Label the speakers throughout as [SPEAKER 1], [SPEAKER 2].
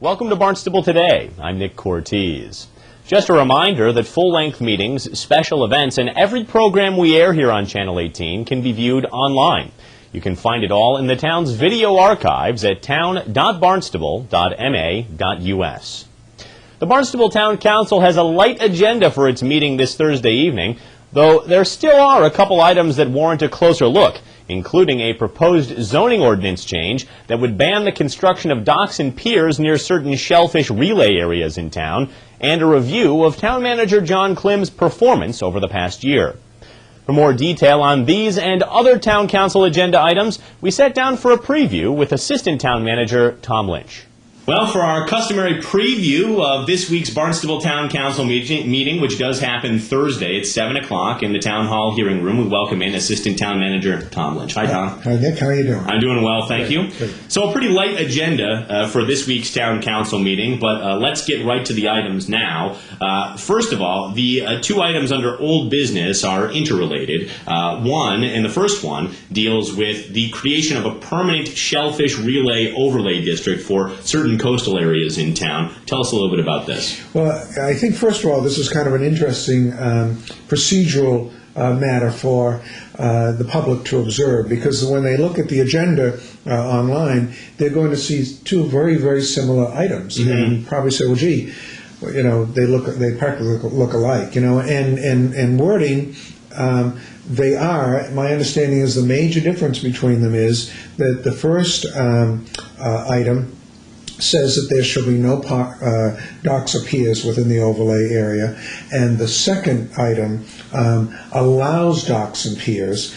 [SPEAKER 1] Welcome to Barnstable Today. I'm Nick Cortez. Just a reminder that full-length meetings, special events, and every program we air here on Channel 18 can be viewed online. You can find it all in the town's video archives at town.barnstable.ma.us. The Barnstable Town Council has a light agenda for its meeting this Thursday evening, though there still are a couple items that warrant a closer look, including a proposed zoning ordinance change that would ban the construction of docks and piers near certain shellfish relay areas in town, and a review of Town Manager John Klim's performance over the past year. For more detail on these and other Town Council agenda items, we sat down for a preview with Assistant Town Manager Tom Lynch. Well, for our customary preview of this week's Barnstable Town Council meeting, which does happen Thursday at 7 o'clock in the Town Hall hearing room, we welcome in Assistant Town Manager Tom Lynch. Hi, Tom.
[SPEAKER 2] Hi, Nick. How are you doing?
[SPEAKER 1] I'm doing well, thank you.
[SPEAKER 2] Great.
[SPEAKER 1] So a pretty light agenda for this week's Town Council meeting, but let's get right to the items now. First of all, the two items under old business are interrelated. The first one, deals with the creation of a permanent shellfish relay overlay district for certain coastal areas in town. Tell us a little bit about this.
[SPEAKER 2] Well, I think, first of all, this is kind of an interesting procedural matter for the public to observe, because when they look at the agenda online, they're going to see two very, very similar items, and probably say, well, gee, you know, they practically look alike, you know, and wording. They are. My understanding is the major difference between them is that the first item says that there shall be no docks or piers within the overlay area, and the second item allows docks and piers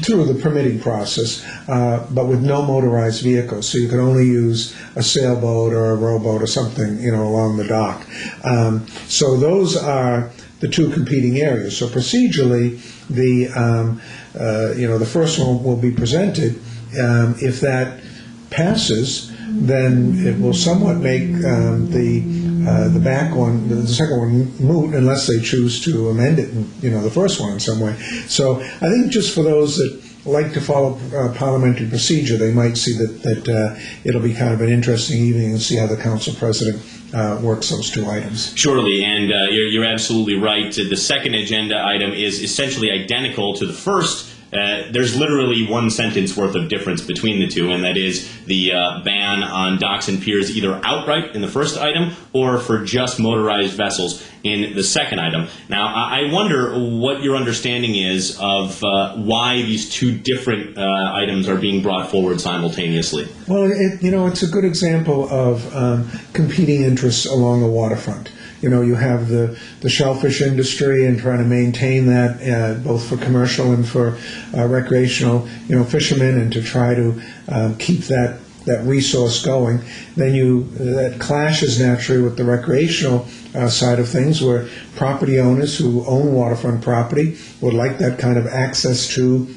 [SPEAKER 2] through the permitting process, but with no motorized vehicles. So you can only use a sailboat or a rowboat or something, you know, along the dock. So those are the two competing areas. So procedurally, the first one will be presented. If that passes, then it will somewhat make the back one, the second one, moot, unless they choose to amend it, the first one in some way. So I think just for those that like to follow parliamentary procedure, they might see that it'll be kind of an interesting evening and see how the council president works those two items.
[SPEAKER 1] Surely, and you're absolutely right. The second agenda item is essentially identical to the first. There's literally one sentence worth of difference between the two, and that is the ban on docks and piers either outright in the first item or for just motorized vessels in the second item. Now, I wonder what your understanding is of why these two different items are being brought forward simultaneously.
[SPEAKER 2] Well, it's a good example of competing interests along the waterfront. You know, you have the shellfish industry and trying to maintain that both for commercial and for recreational, fishermen, and to try to keep that resource going. Then that clashes naturally with the recreational side of things, where property owners who own waterfront property would like that kind of access to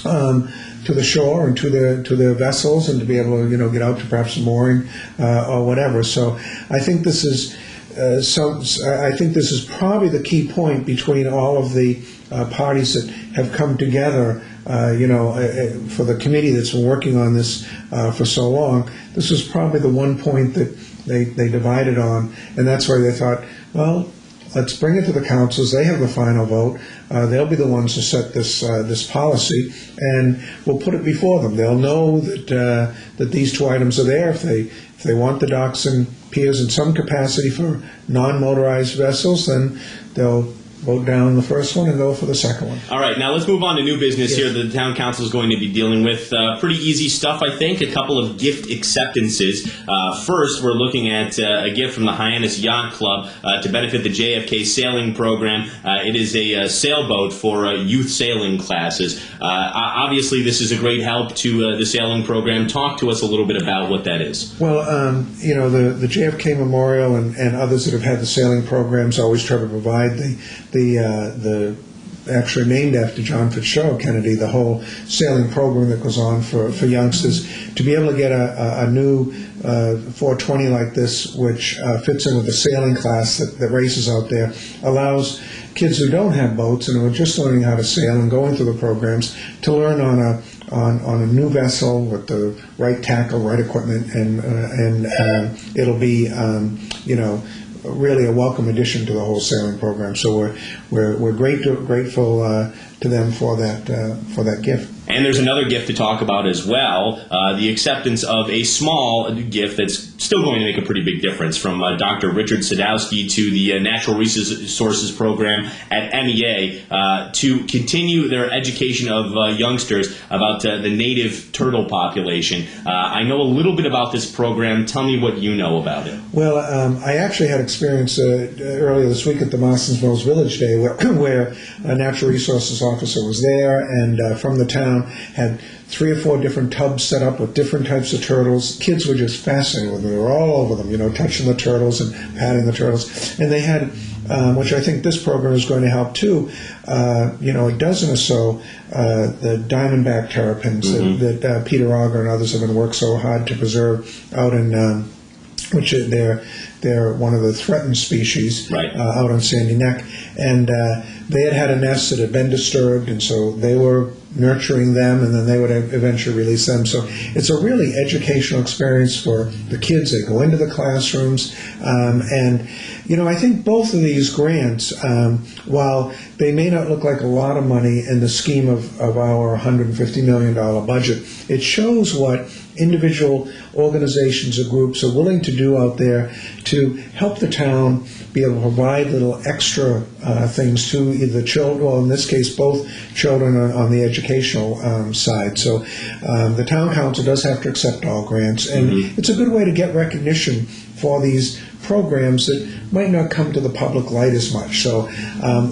[SPEAKER 2] the shore and to their vessels, and to be able to get out to perhaps a mooring or whatever. So I think this is. I think this is probably the key point between all of the parties that have come together, for the committee that's been working on this for so long. This was probably the one point that they divided on, and that's why they thought, well, let's bring it to the councils. They have the final vote. They'll be the ones to set this policy, and we'll put it before them. They'll know that these two items are there. If they want the docks and piers in some capacity for non-motorized vessels, then they'll vote down the first one and go for the second one.
[SPEAKER 1] All right, now let's move on to new business here that the town council is going to be dealing with. Pretty easy stuff, I think. A couple of gift acceptances. First, we're looking at a gift from the Hyannis Yacht Club to benefit the JFK sailing program. It is a sailboat for youth sailing classes. Obviously, this is a great help to the sailing program. Talk to us a little bit about what that is.
[SPEAKER 2] Well, the JFK Memorial and others that have had the sailing programs always try to provide the actually named after John Fitzgerald Kennedy, the whole sailing program that goes on for youngsters. To be able to get a new 420 like this, which fits in with the sailing class that races out there, allows kids who don't have boats and who are just learning how to sail and going through the programs to learn on on a new vessel with the right tackle, right equipment, and it'll be really a welcome addition to the whole sailing program. So we're grateful to them for that gift.
[SPEAKER 1] And there's another gift to talk about as well, the acceptance of a small gift that's still going to make a pretty big difference from Dr. Richard Sadowski to the Natural Resources Program at MEA to continue their education of youngsters about the native turtle population. I know a little bit about this program. Tell me what you know about it.
[SPEAKER 2] Well, I actually had experience earlier this week at the Marston's Mills Village Day where a natural resources officer was there and from the town had 3 or 4 different tubs set up with different types of turtles. Kids were just fascinated with them. They were all over them, touching the turtles and patting the turtles. And they had, which I think this program is going to help too, a dozen or so the diamondback terrapins that Peter Auger and others have been working so hard to preserve out in, which they're one of the threatened species out on Sandy Neck. And they had a nest that had been disturbed, and so they were nurturing them, and then they would eventually release them. So it's a really educational experience for the kids. They go into the classrooms, and I think both of these grants, while they may not look like a lot of money in the scheme of our $150 million budget, it shows what individual organizations or groups are willing to do out there to help the town be able to provide little extra things to either children, well, in this case, both children on the educational side. So the town council does have to accept all grants, and it's a good way to get recognition for these programs that might not come to the public light as much. So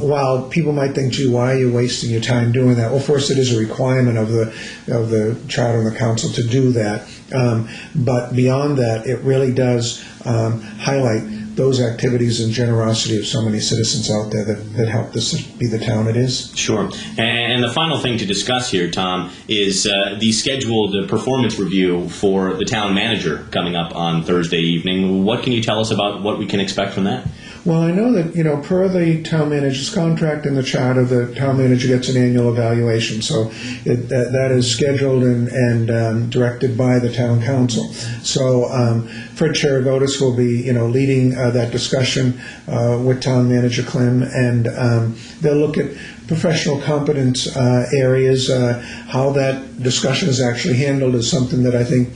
[SPEAKER 2] while people might think, gee, why are you wasting your time doing that? Well, first, it is a requirement of the charter and the council to do that. But beyond that, it really does highlight those activities and generosity of so many citizens out there that help this be the town it is.
[SPEAKER 1] Sure. And the final thing to discuss here, Tom, is the scheduled performance review for the town manager coming up on Thursday evening. What can you tell us about what we can expect from that?
[SPEAKER 2] Well, I know that, per the town manager's contract and the charter, the town manager gets an annual evaluation. So that is scheduled and directed by the town council. So Fred Cherivotis will be, leading that discussion with town manager Clem, and they'll look at professional competence areas. How that discussion is actually handled is something that I think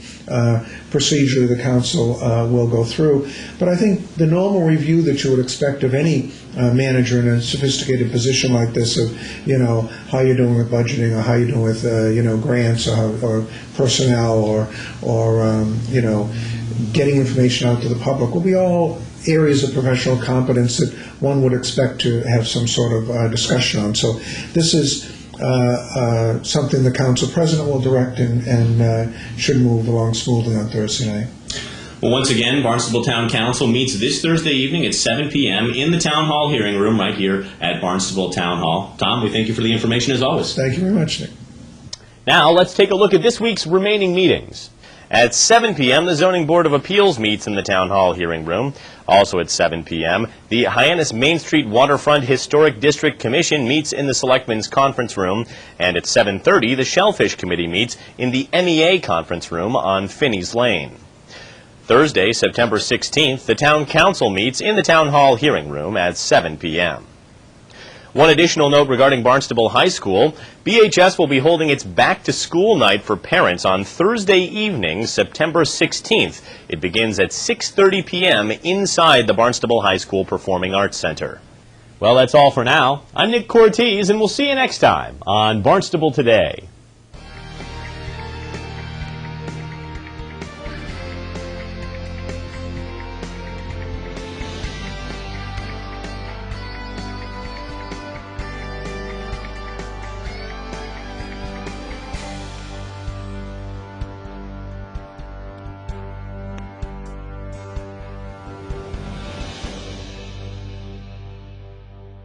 [SPEAKER 2] procedurally the council will go through. But I think the normal review that you would expect of any manager in a sophisticated position like this, of how you're doing with budgeting, or how you're doing with grants, or personnel, or getting information out to the public, will be all areas of professional competence that one would expect to have some sort of discussion on. So this is something the council president will direct and should move along smoothly on Thursday night.
[SPEAKER 1] Well, once again, Barnstable Town Council meets this Thursday evening at 7 p.m. in the Town Hall hearing room right here at Barnstable Town Hall. Tom, we thank you for the information as always.
[SPEAKER 2] Thank you very much, Nick.
[SPEAKER 1] Now, let's take a look at this week's remaining meetings. At 7 p.m., the Zoning Board of Appeals meets in the Town Hall hearing room. Also at 7 p.m., the Hyannis Main Street Waterfront Historic District Commission meets in the Selectmen's Conference Room. And at 7:30, the Shellfish Committee meets in the MEA Conference Room on Finney's Lane. Thursday, September 16th, the Town Council meets in the Town Hall hearing room at 7 p.m. One additional note regarding Barnstable High School, BHS will be holding its back-to-school night for parents on Thursday evening, September 16th. It begins at 6:30 p.m. inside the Barnstable High School Performing Arts Center. Well, that's all for now. I'm Nick Cortese, and we'll see you next time on Barnstable Today.